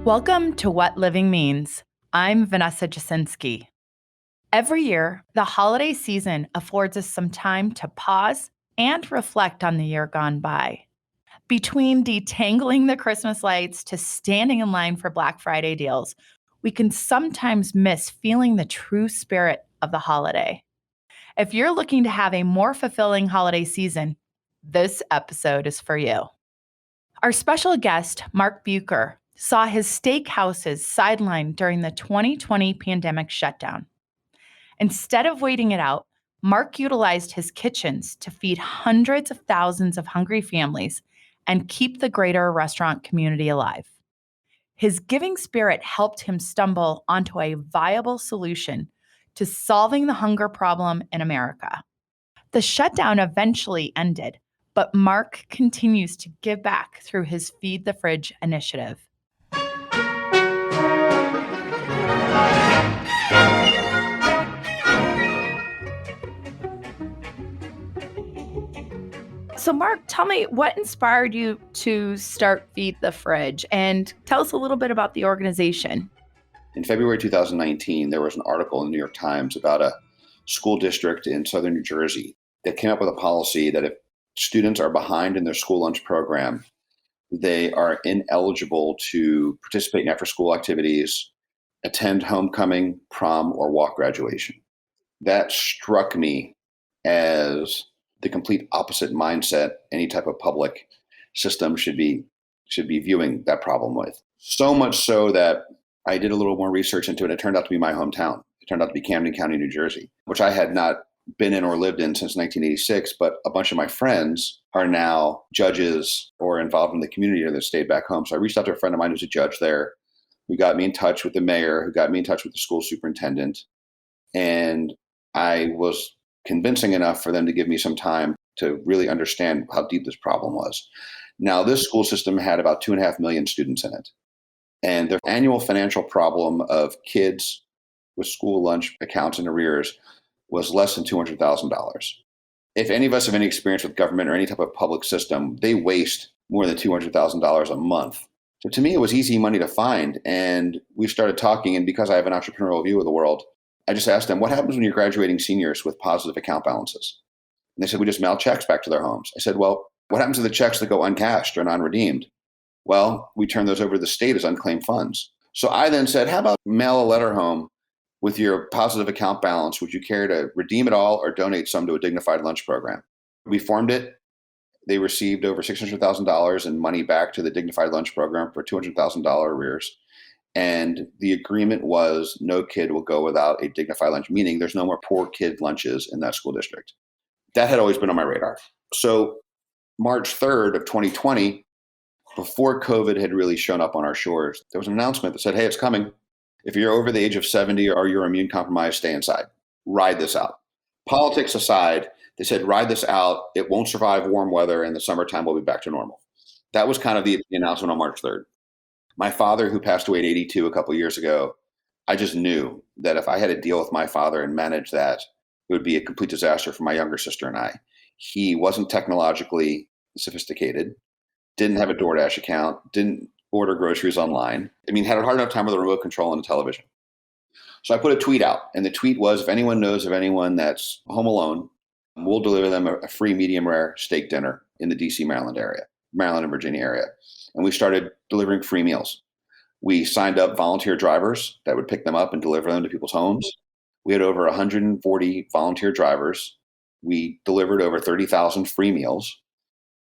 Welcome to What Living Means. I'm Vanessa Jasinski. Every year, the holiday season affords us some time to pause and reflect on the year gone by. Between detangling the Christmas lights to standing in line for Black Friday deals, we can sometimes miss feeling the true spirit of the holiday. If you're looking to have a more fulfilling holiday season, this episode is for you. Our special guest, Mark Bucher, saw his steakhouses sidelined during the 2020 pandemic shutdown. Instead of waiting it out, Mark utilized his kitchens to feed hundreds of thousands of hungry families and keep the greater restaurant community alive. His giving spirit helped him stumble onto a viable solution to solving the hunger problem in America. The shutdown eventually ended, but Mark continues to give back through his Feed the Fridge initiative. So, Mark, tell me what inspired you to start Feed the Fridge, and tell us a little bit about the organization. In February 2019, there was an article in the New York Times about a school district in southern New Jersey that came up with a policy that if students are behind in their school lunch program, they are ineligible to participate in after-school activities, attend homecoming, prom, or walk graduation. That struck me as the complete opposite mindset any type of public system should be viewing that problem with. So much so that I did a little more research into it. It turned out to be my hometown. It turned out to be Camden County, New Jersey, which I had not been in or lived in since 1986. But a bunch of my friends are now judges or involved in the community or that stayed back home. So I reached out to a friend of mine who's a judge there, who got me in touch with the mayor, who got me in touch with the school superintendent. And I was convincing enough for them to give me some time to really understand how deep this problem was. Now, this school system had about 2.5 million students in it. And their annual financial problem of kids with school lunch accounts in arrears was less than $200,000. If any of us have any experience with government or any type of public system, they waste more than $200,000 a month. So to me, it was easy money to find. And we started talking. And because I have an entrepreneurial view of the world, I just asked them, what happens when you're graduating seniors with positive account balances? And they said, we just mail checks back to their homes. I said, well, what happens to the checks that go uncashed or non-redeemed? Well, we turn those over to the state as unclaimed funds. So I then said, how about mail a letter home with your positive account balance? Would you care to redeem it all or donate some to a dignified lunch program? We formed it. They received over $600,000 in money back to the dignified lunch program for $200,000 arrears. And the agreement was no kid will go without a dignified lunch, meaning there's no more poor kid lunches in that school district. That had always been on my radar. So March 3rd of 2020, before COVID had really shown up on our shores, there was an announcement that said, hey, it's coming. If you're over the age of 70 or you're immune compromised, stay inside. Ride this out. Politics aside, they said, ride this out. It won't survive warm weather. In the summertime, we'll be back to normal. That was kind of the announcement on March 3rd. My father, who passed away at 82 a couple of years ago, I just knew that if I had to deal with my father and manage that, it would be a complete disaster for my younger sister and I. He wasn't technologically sophisticated, didn't have a DoorDash account, didn't order groceries online. I mean, had a hard enough time with a remote control and a television. So I put a tweet out, and the tweet was, if anyone knows of anyone that's home alone, we'll deliver them a free medium rare steak dinner in the DC, Maryland and Virginia area. And we started delivering free meals. We signed up volunteer drivers that would pick them up and deliver them to people's homes. We had over 140 volunteer drivers. We delivered over 30,000 free meals.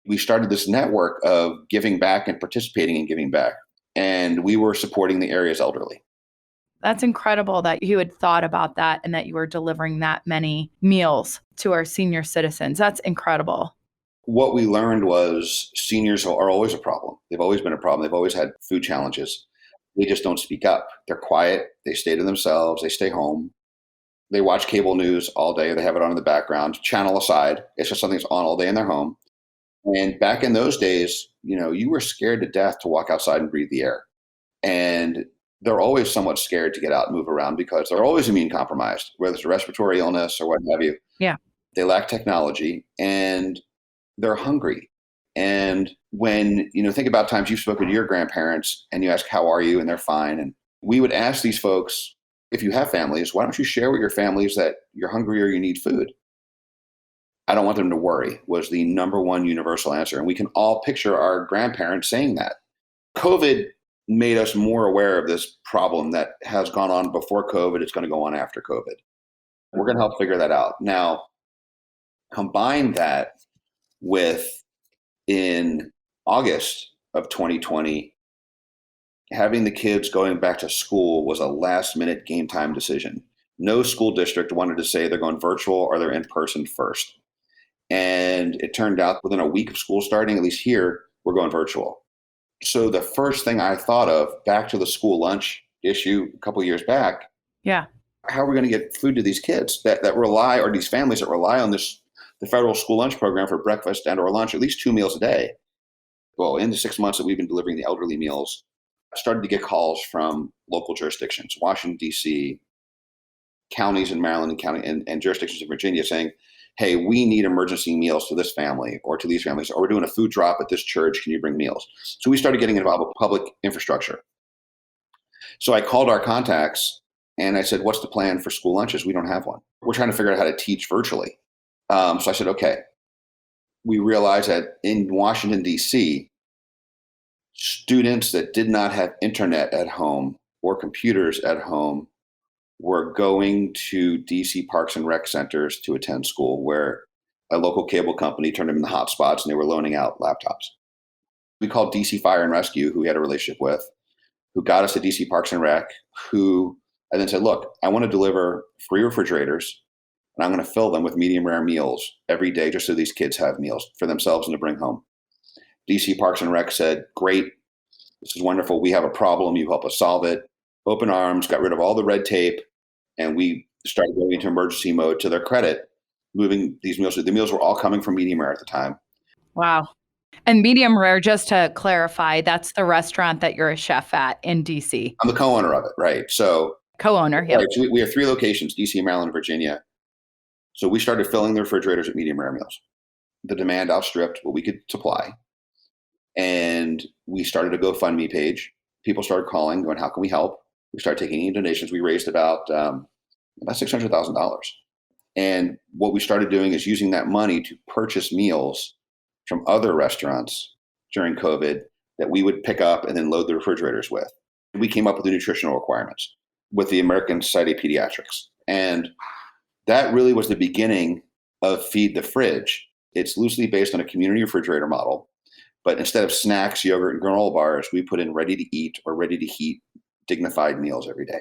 We started this network of giving back and participating in giving back. And we were supporting the area's elderly. That's incredible that you had thought about that and that you were delivering that many meals to our senior citizens. That's incredible. What we learned was seniors are always a problem. They've always been a problem. They've always had food challenges. They just don't speak up. They're quiet. They stay to themselves. They stay home. They watch cable news all day. They have it on in the background, channel aside. It's just something that's on all day in their home. And back in those days, you were scared to death to walk outside and breathe the air. And they're always somewhat scared to get out and move around because they're always immune compromised, whether it's a respiratory illness or what have you. Yeah. They lack technology and they're hungry. And when, think about times you've spoken to your grandparents and you ask, how are you? And they're fine. And we would ask these folks, if you have families, why don't you share with your families that you're hungry or you need food? I don't want them to worry was the number one universal answer. And we can all picture our grandparents saying that. COVID made us more aware of this problem that has gone on before COVID. It's going to go on after COVID. We're going to help figure that out. Now, combine that with in August of 2020, having the kids going back to school was a last minute game time decision. No school district wanted to say they're going virtual or they're in person first. And it turned out within a week of school starting, at least here, we're going virtual. So the first thing I thought of, back to the school lunch issue a couple of years back, Yeah. how are we going to get food to these kids that rely, or these families that rely on the federal school lunch program for breakfast and or lunch, at least 2 meals a day? Well, in the 6 months that we've been delivering the elderly meals, I started to get calls from local jurisdictions, Washington, D.C., counties in Maryland and jurisdictions in Virginia saying, hey, we need emergency meals to this family or to these families, or we're doing a food drop at this church. Can you bring meals? So we started getting involved with public infrastructure. So I called our contacts and I said, what's the plan for school lunches? We don't have one. We're trying to figure out how to teach virtually. So I said, okay. We realized that in Washington, D.C., students that did not have internet at home or computers at home were going to DC parks and rec centers to attend school, where a local cable company turned them into hotspots and they were loaning out laptops. We called DC Fire and Rescue, who we had a relationship with, who got us to DC Parks and Rec, who I then said, look, I want to deliver free refrigerators and I'm going to fill them with medium rare meals every day just so these kids have meals for themselves and to bring home. DC Parks and Rec said, great, this is wonderful. We have a problem. You help us solve it. Open arms, got rid of all the red tape. And we started going into emergency mode. To their credit, moving these meals. The meals were all coming from medium rare at the time. Wow. And medium rare, just to clarify, that's the restaurant that you're a chef at in DC. I'm the co-owner of it, right? So co-owner, yeah. Right, so we have 3 locations, DC, Maryland, Virginia. So we started filling the refrigerators with medium rare meals. The demand outstripped what we could supply. And we started a GoFundMe page. People started calling, going, how can we help? We started taking donations. We raised about $600,000. And what we started doing is using that money to purchase meals from other restaurants during COVID that we would pick up and then load the refrigerators with. We came up with the nutritional requirements with the American Society of Pediatrics. And that really was the beginning of Feed the Fridge. It's loosely based on a community refrigerator model. But instead of snacks, yogurt, and granola bars, we put in ready to eat or ready to heat dignified meals every day.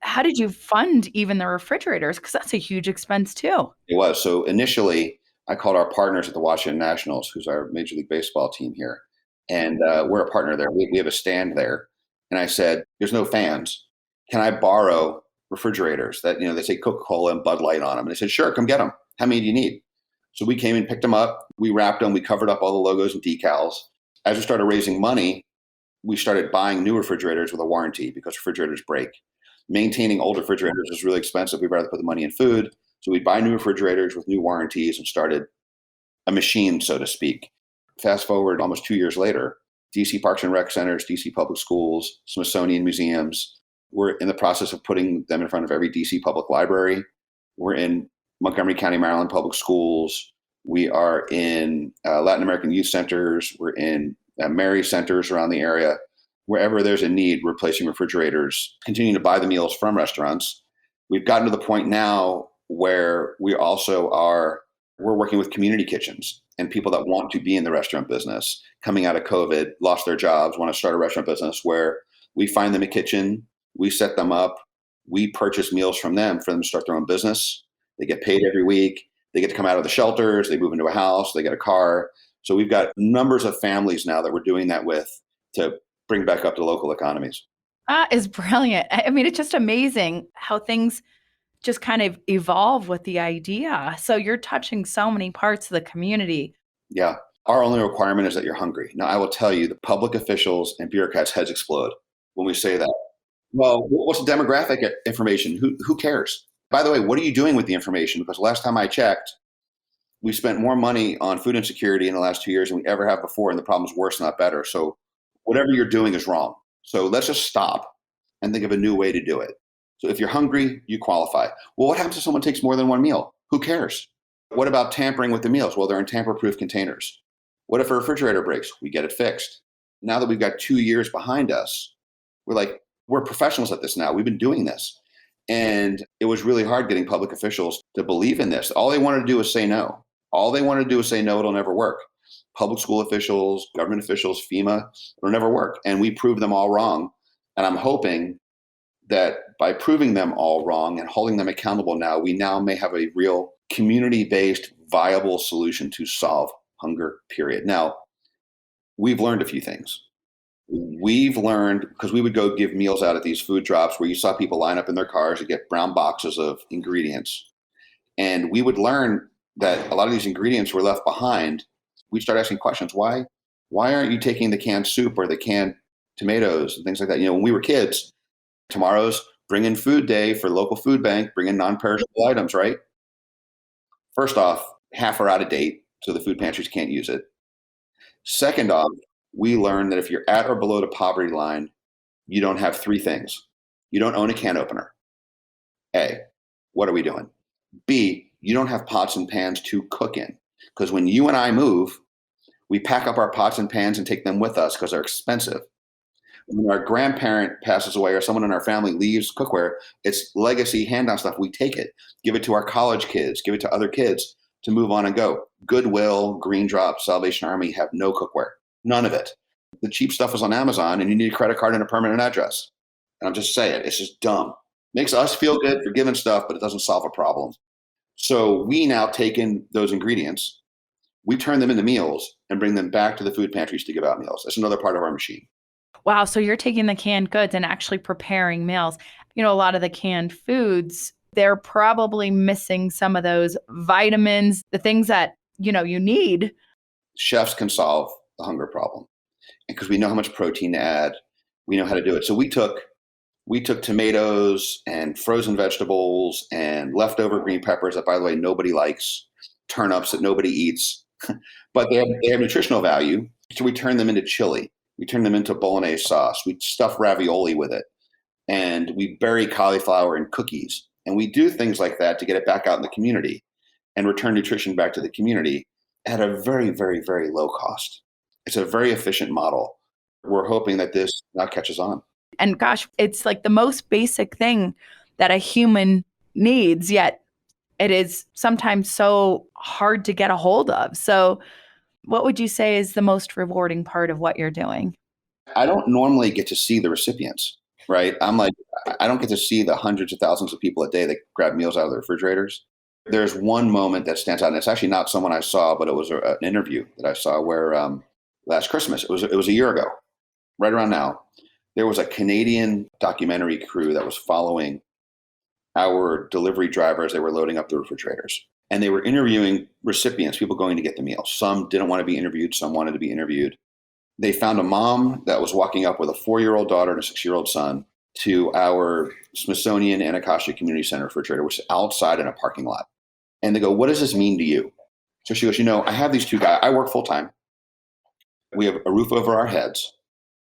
How did you fund even the refrigerators? Because that's a huge expense too. It was. So initially, I called our partners at the Washington Nationals, who's our Major League Baseball team here. And we're a partner there. We have a stand there. And I said, there's no fans. Can I borrow refrigerators that, they say Coca-Cola and Bud Light on them? And they said, sure, come get them. How many do you need? So we came and picked them up. We wrapped them. We covered up all the logos and decals. As we started raising money, we started buying new refrigerators with a warranty because refrigerators break. Maintaining old refrigerators is really expensive. We'd rather put the money in food. So we'd buy new refrigerators with new warranties and started a machine, so to speak. Fast forward almost 2 years later, DC Parks and Rec Centers, DC Public Schools, Smithsonian Museums. We're in the process of putting them in front of every DC Public Library. We're in Montgomery County, Maryland Public Schools. We are in Latin American youth centers. We're in Mary centers around the area. Wherever there's a need, we're placing refrigerators, continuing to buy the meals from restaurants. We've gotten to the point now where we're working with community kitchens and people that want to be in the restaurant business, coming out of COVID, lost their jobs, want to start a restaurant business, where we find them a kitchen, we set them up, we purchase meals from them for them to start their own business. They get paid every week. They get to come out of the shelters. They move into a house. They get a car. So we've got numbers of families now that we're doing that with to bring back up to local economies. That is brilliant. I mean, it's just amazing how things just kind of evolve with the idea. So you're touching so many parts of the community. Yeah. Our only requirement is that you're hungry. Now, I will tell you, the public officials and bureaucrats' heads explode when we say that. Well, what's the demographic information? Who cares? By the way, what are you doing with the information? Because last time I checked, We spent more money on food insecurity in the last 2 years than we ever have before, and the problem's worse, not better. So whatever you're doing is wrong. So let's just stop and think of a new way to do it. So if you're hungry, you qualify. Well, what happens if someone takes more than one meal? Who cares? What about tampering with the meals? Well, they're in tamper-proof containers. What if a refrigerator breaks? We get it fixed. Now that we've got 2 years behind us, we're professionals at this now. We've been doing this. And it was really hard getting public officials to believe in this. All they wanted to do was say no. All they wanted to do is say no, it'll never work. Public school officials, government officials, FEMA, it'll never work. And we proved them all wrong. And I'm hoping that by proving them all wrong and holding them accountable now, we now may have a real community-based, viable solution to solve hunger, period. Now, we've learned a few things. We've learned, because we would go give meals out at these food drops where you saw people line up in their cars to get brown boxes of ingredients. And we would learn that a lot of these ingredients were left behind. We start asking questions. Why aren't you taking the canned soup or the canned tomatoes and things like that? When we were kids, tomorrow's bring in food day for local food bank, bring in non-perishable items, right? First off, half are out of date, so the food pantries can't use it. Second off, we learned that if you're at or below the poverty line, you don't have three things. You don't own a can opener. A, what are we doing? B, you don't have pots and pans to cook in. Because when you and I move, we pack up our pots and pans and take them with us because they're expensive. When our grandparent passes away or someone in our family leaves cookware, it's legacy hand-down stuff. We take it, give it to our college kids, give it to other kids to move on and go. Goodwill, Green Drop, Salvation Army have no cookware. None of it. The cheap stuff is on Amazon and you need a credit card and a permanent address. And I'm just saying, it's just dumb. Makes us feel good for giving stuff, but it doesn't solve a problem. So we now take in those ingredients, we turn them into meals and bring them back to the food pantries to give out meals. That's another part of our machine. Wow. So you're taking the canned goods and actually preparing meals. A lot of the canned foods, they're probably missing some of those vitamins, the things that, you need. Chefs can solve the hunger problem because we know how much protein to add. We know how to do it. So we took tomatoes and frozen vegetables and leftover green peppers that, by the way, nobody likes, turnips that nobody eats, but they have nutritional value. So we turn them into chili. We turn them into bolognese sauce. We stuff ravioli with it. And we bury cauliflower in cookies. And we do things like that to get it back out in the community and return nutrition back to the community at a very, very, very low cost. It's a very efficient model. We're hoping that this now catches on. And gosh, it's like the most basic thing that a human needs, yet it is sometimes so hard to get a hold of. So what would you say is the most rewarding part of what you're doing? I don't normally get to see the recipients, right? I don't get to see the hundreds of thousands of people a day that grab meals out of the refrigerators. There's one moment that stands out, and it's actually not someone I saw, but it was an interview that I saw where last Christmas, it was a year ago, right around now, there was a Canadian documentary crew that was following our delivery drivers. They were loading up the refrigerators. And they were interviewing recipients, people going to get the meals. Some didn't want to be interviewed. Some wanted to be interviewed. They found a mom that was walking up with a 4-year-old daughter and a 6-year-old son to our Smithsonian Anacostia Community Center refrigerator, which is outside in a parking lot. And they go, "What does this mean to you?" So she goes, "I have these two guys. I work full time. We have a roof over our heads,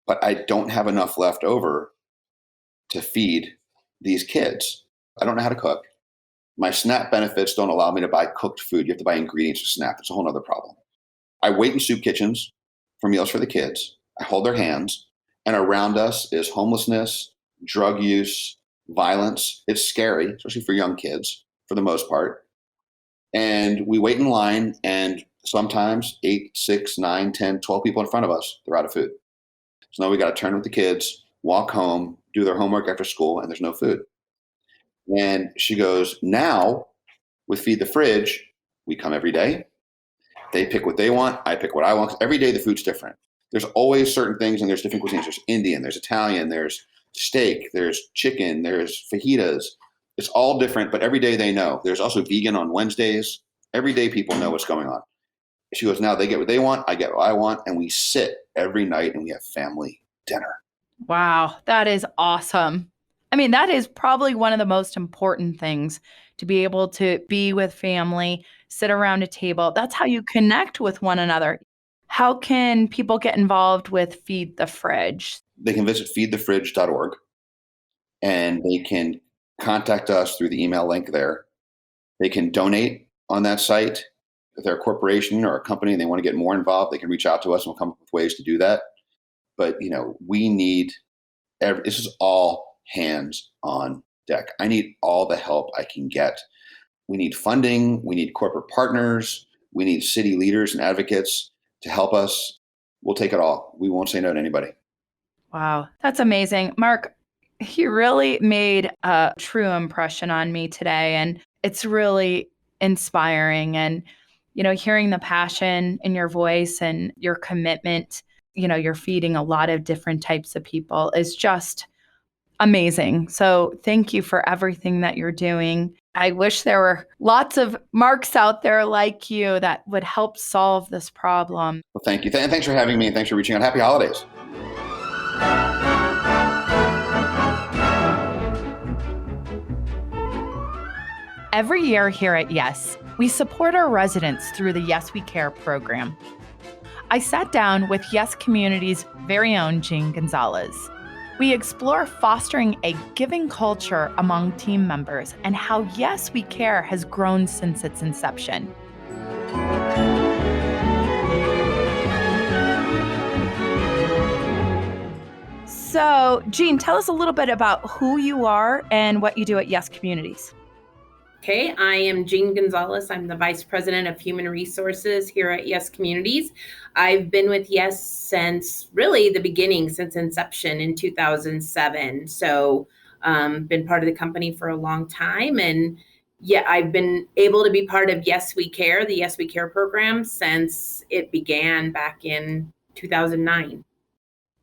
but I don't have enough left over to feed these kids. I don't know how to cook. My SNAP benefits don't allow me to buy cooked food. You have to buy ingredients for SNAP. It's a whole other problem. I wait in soup kitchens for meals for the kids. I hold their hands. And around us is homelessness, drug use, violence. It's scary, especially for young kids, for the most part. And we wait in line, and sometimes 8, 6, 9, 10, 12 people in front of us, they're out of food. So now we got to turn with the kids, walk home, do their homework after school, and there's no food. And she goes, "Now, with Feed the Fridge, we come every day. They pick what they want. I pick what I want. Every day the food's different. There's always certain things, and there's different cuisines. There's Indian, there's Italian, there's steak, there's chicken, there's fajitas. It's all different, but every day they know. There's also vegan on Wednesdays. Every day people know what's going on." She goes, "Now they get what they want. I get what I want. And we sit every night and we have family dinner." Wow, that is awesome. That is probably one of the most important things, to be able to be with family, sit around a table. That's how you connect with one another. How can people get involved with Feed the Fridge? They can visit feedthefridge.org and they can contact us through the email link there. They can donate on that site. If they're a corporation or a company and they want to get more involved, they can reach out to us and we'll come up with ways to do that. But, we need, this is all hands on deck. I need all the help I can get. We need funding. We need corporate partners. We need city leaders and advocates to help us. We'll take it all. We won't say no to anybody. Wow, that's amazing. Mark, you really made a true impression on me today, and it's really inspiring. And, hearing the passion in your voice and your commitment, you're feeding a lot of different types of people is just amazing. So thank you for everything that you're doing. I wish there were lots of Marks out there like you that would help solve this problem. Well, thank you. And thanks for having me and thanks for reaching out. Happy holidays. Every year here at Yes, we support our residents through the Yes We Care program. I sat down with Yes Community's very own Jean Gonzalez. We explore fostering a giving culture among team members and how Yes We Care has grown since its inception. So, Jean, tell us a little bit about who you are and what you do at Yes Communities. Okay, I am Jean Gonzalez. I'm the Vice President of Human Resources here at Yes Communities. I've been with Yes since really the beginning, since inception in 2007. So been part of the company for a long time. And I've been able to be part of Yes We Care, the Yes We Care program, since it began back in 2009.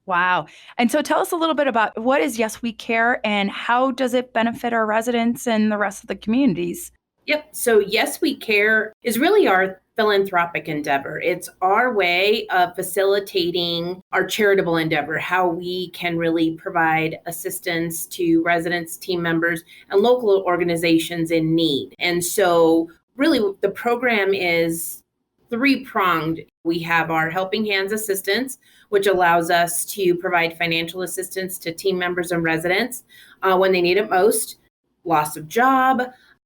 Wow. And so tell us a little bit about what is Yes We Care and how does it benefit our residents and the rest of the communities? Yep. So Yes We Care is really our philanthropic endeavor. It's our way of facilitating our charitable endeavor, how we can really provide assistance to residents, team members, and local organizations in need. And so really the program is three-pronged. We have our Helping Hands assistance, which allows us to provide financial assistance to team members and residents when they need it most. Loss of job,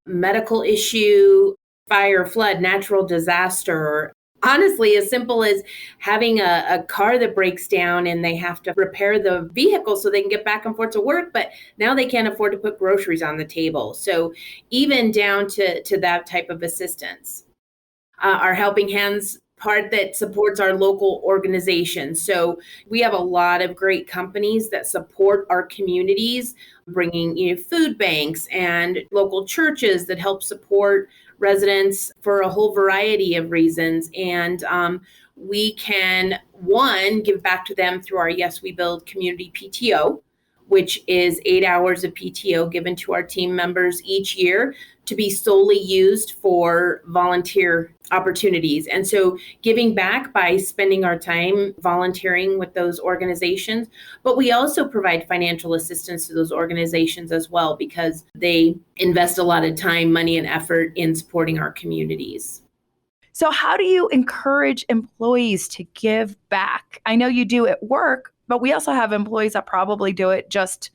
medical issue, fire, flood, natural disaster. Honestly, as simple as having a car that breaks down and they have to repair the vehicle so they can get back and forth to work, but now they can't afford to put groceries on the table. So even down to that type of assistance. Our Helping Hands part that supports our local organizations. So we have a lot of great companies that support our communities, bringing food banks and local churches that help support residents for a whole variety of reasons. And we can, one, give back to them through our Yes We Build community PTO, which is 8 hours of PTO given to our team members each year to be solely used for volunteer opportunities. And so giving back by spending our time volunteering with those organizations, but we also provide financial assistance to those organizations as well because they invest a lot of time, money, and effort in supporting our communities. So how do you encourage employees to give back? I know you do at work, but we also have employees that probably do it just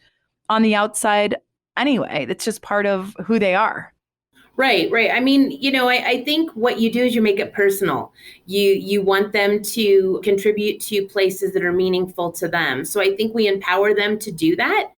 on the outside anyway. That's just part of who they are. Right. I mean, I think what you do is you make it personal. You want them to contribute to places that are meaningful to them. So I think we empower them to do that.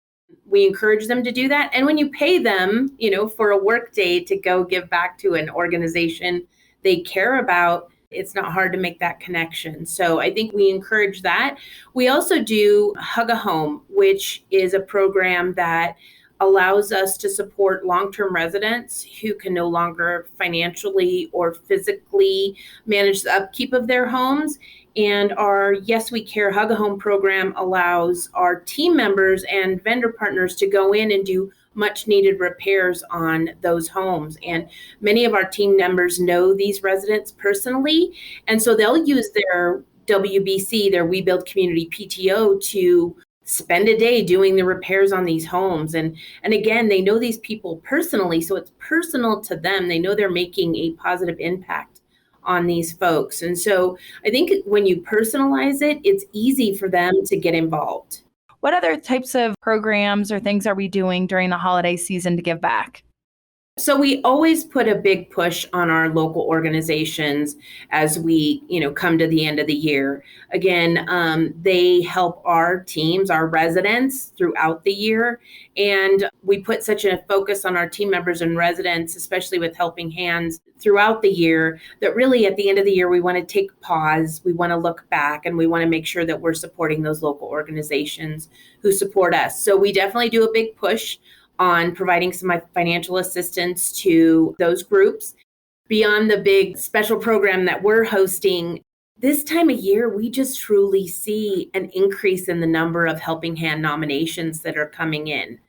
We encourage them to do that. And when you pay them, for a work day to go give back to an organization they care about, it's not hard to make that connection. So I think we encourage that. We also do Hug a Home, which is a program that allows us to support long-term residents who can no longer financially or physically manage the upkeep of their homes. And our Yes We Care Hug a Home program allows our team members and vendor partners to go in and do much needed repairs on those homes. And many of our team members know these residents personally. And so they'll use their WBC, their We Build Community PTO, to spend a day doing the repairs on these homes. And again, they know these people personally, so it's personal to them. They know they're making a positive impact on these folks. And so I think when you personalize it, it's easy for them to get involved. What other types of programs or things are we doing during the holiday season to give back? So we always put a big push on our local organizations as we, come to the end of the year. Again, they help our teams, our residents throughout the year. And we put such a focus on our team members and residents, especially with helping hands throughout the year, that really at the end of the year, we want to take pause. We want to look back and we want to make sure that we're supporting those local organizations who support us. So we definitely do a big push on providing some financial assistance to those groups. Beyond the big special program that we're hosting, this time of year, we just truly see an increase in the number of helping hand nominations that are coming in.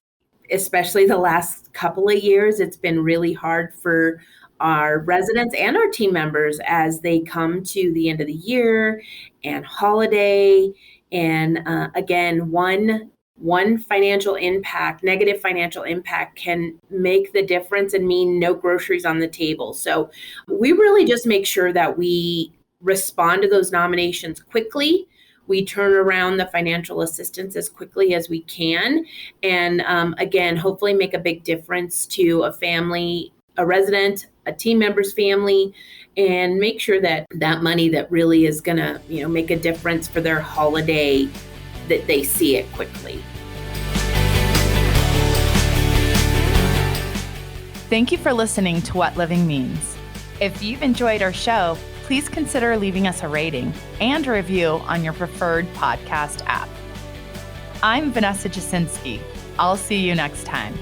Especially the last couple of years, it's been really hard for our residents and our team members as they come to the end of the year and holiday. And again, one financial impact, negative financial impact, can make the difference and mean no groceries on the table. So we really just make sure that we respond to those nominations quickly. We turn around the financial assistance as quickly as we can. And again, hopefully make a big difference to a family, a resident, a team member's family, and make sure that that money that really is going to, make a difference for their holiday, that they see it quickly. Thank you for listening to What Living Means. If you've enjoyed our show, please consider leaving us a rating and a review on your preferred podcast app. I'm Vanessa Jasinski. I'll see you next time.